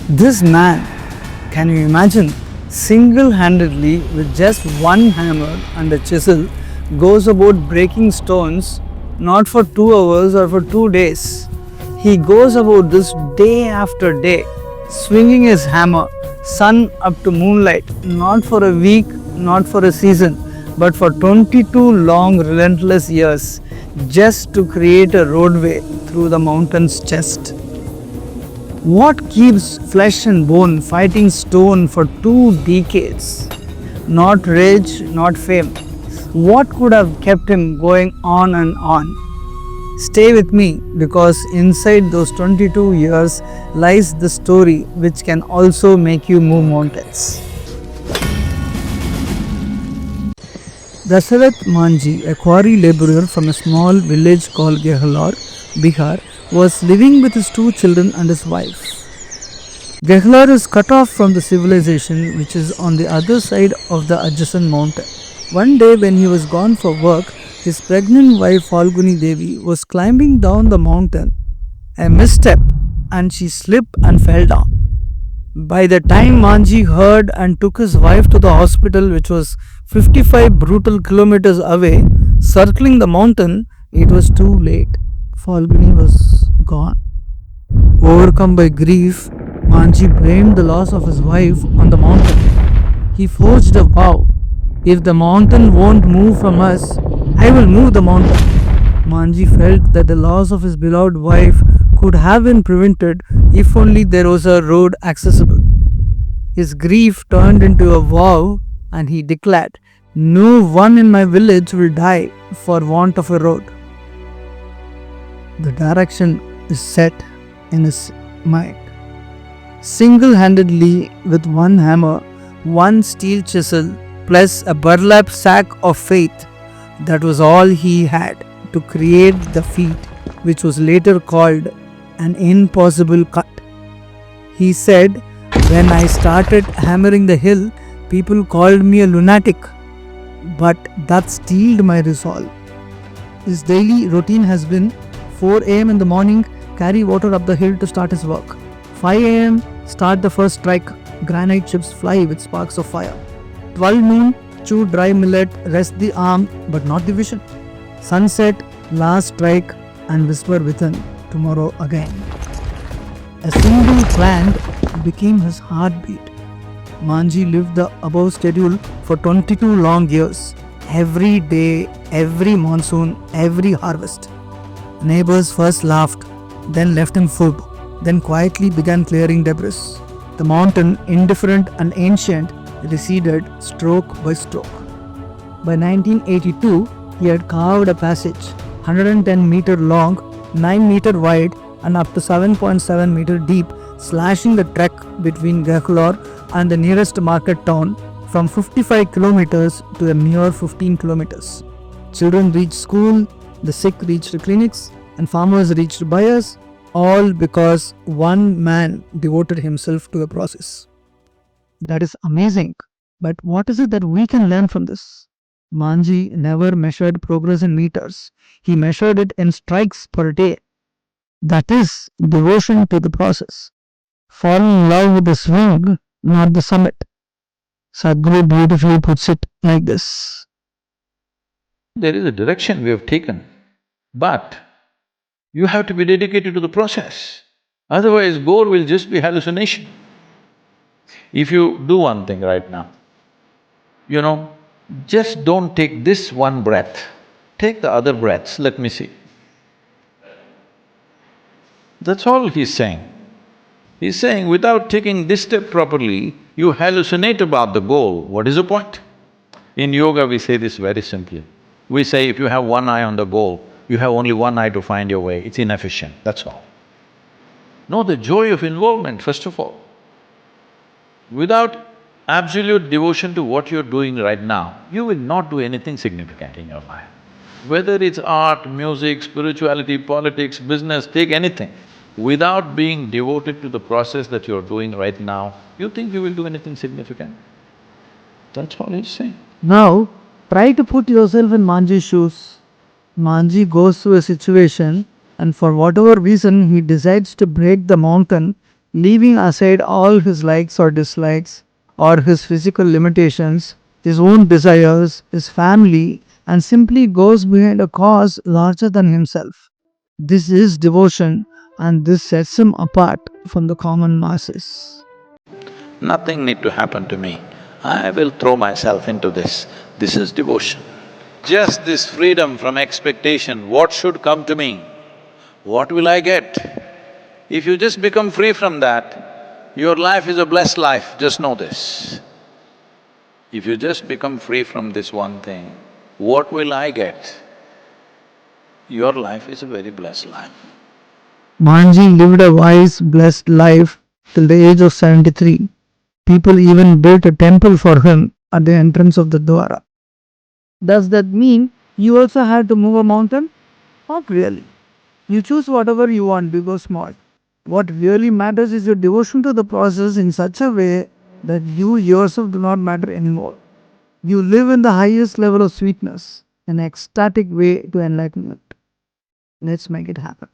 This man, can you imagine, single-handedly with just one hammer and a chisel goes about breaking stones not for 2 hours or for 2 days. He goes about this day after day, swinging his hammer, sun up to moonlight, not for a week, not for a season, but for 22 long relentless years, just to create a roadway through the mountain's chest. What keeps flesh and bone fighting stone for 2 decades? Not rage, not fame. What could have kept him going on and on? Stay with me, because inside those 22 years lies the story which can also make you move mountains. Dashrath Manjhi, a quarry laborer from a small village called Gehlaur, Bihar, was living with his 2 children and his wife. Gehlaur is cut off from the civilization which is on the other side of the adjacent mountain. One day when he was gone for work, his pregnant wife Falguni Devi was climbing down the mountain. A misstep and she slipped and fell down. By the time Manjhi heard and took his wife to the hospital, which was 55 brutal kilometers away, circling the mountain, it was too late. Falguni was gone. Overcome by grief, Manjhi blamed the loss of his wife on the mountain. He forged a vow: if the mountain won't move from us, I will move the mountain. Manjhi felt that the loss of his beloved wife could have been prevented if only there was a road accessible. His grief turned into a vow and he declared, "No one in my village will die for want of a road." The direction is set in his mind. Single-handedly with one hammer, one steel chisel, plus a burlap sack of faith, that was all he had to create the feat which was later called an impossible cut. He said, "When I started hammering the hill, people called me a lunatic, but that steeled my resolve." His daily routine has been 4 a.m. in the morning, carry water up the hill to start his work. 5 a.m. start the first strike, granite chips fly with sparks of fire. 12 noon, chew dry millet, rest the arm but not the vision. Sunset, last strike, and whisper within, tomorrow again. A single plant became his heartbeat. Manjhi lived the above schedule for 22 long years. Every day, every monsoon, every harvest. Neighbors first laughed, then left him food, then quietly began clearing debris. The mountain, indifferent and ancient, receded stroke by stroke. By 1982, he had carved a passage 110 meter long, 9 meter wide and up to 7.7 meter deep, slashing the trek between Gehlaur and the nearest market town from 55 kilometers to a mere 15 kilometers. Children reached school, the sick reached clinics, and farmers reached buyers, all because one man devoted himself to the process. That is amazing. But what is it that we can learn from this? Manjhi never measured progress in meters. He measured it in strikes per day. That is devotion to the process. Fall in love with the swing, not the summit. Sadhguru beautifully puts it like this. There is a direction we have taken, but you have to be dedicated to the process. Otherwise, goal will just be hallucination. If you do one thing right now, just don't take this one breath, take the other breaths, let me see. That's all he's saying. He's saying without taking this step properly, you hallucinate about the goal, what is the point? In yoga we say this very simply. We say if you have one eye on the goal, you have only one eye to find your way, it's inefficient, that's all. Know the joy of involvement, first of all. Without absolute devotion to what you're doing right now, you will not do anything significant in your life. Whether it's art, music, spirituality, politics, business, take anything. Without being devoted to the process that you're doing right now, you think you will do anything significant? That's all he's saying. Now, try to put yourself in Manjhi's shoes. Manjhi goes through a situation and for whatever reason he decides to break the mountain leaving aside all his likes or dislikes, or his physical limitations, his own desires, his family, and simply goes behind a cause larger than himself. This is devotion, and this sets him apart from the common masses. Nothing need to happen to me. I will throw myself into this. This is devotion. Just this freedom from expectation, what should come to me? What will I get? If you just become free from that, your life is a blessed life, just know this. If you just become free from this one thing, what will I get? Your life is a very blessed life. Manji lived a wise, blessed life till the age of 73. People even built a temple for him at the entrance of the Dwara. Does that mean you also had to move a mountain? Not really. You choose whatever you want, big or small. What really matters is your devotion to the process in such a way that you yourself do not matter anymore. You live in the highest level of sweetness, an ecstatic way to enlightenment. Let's make it happen.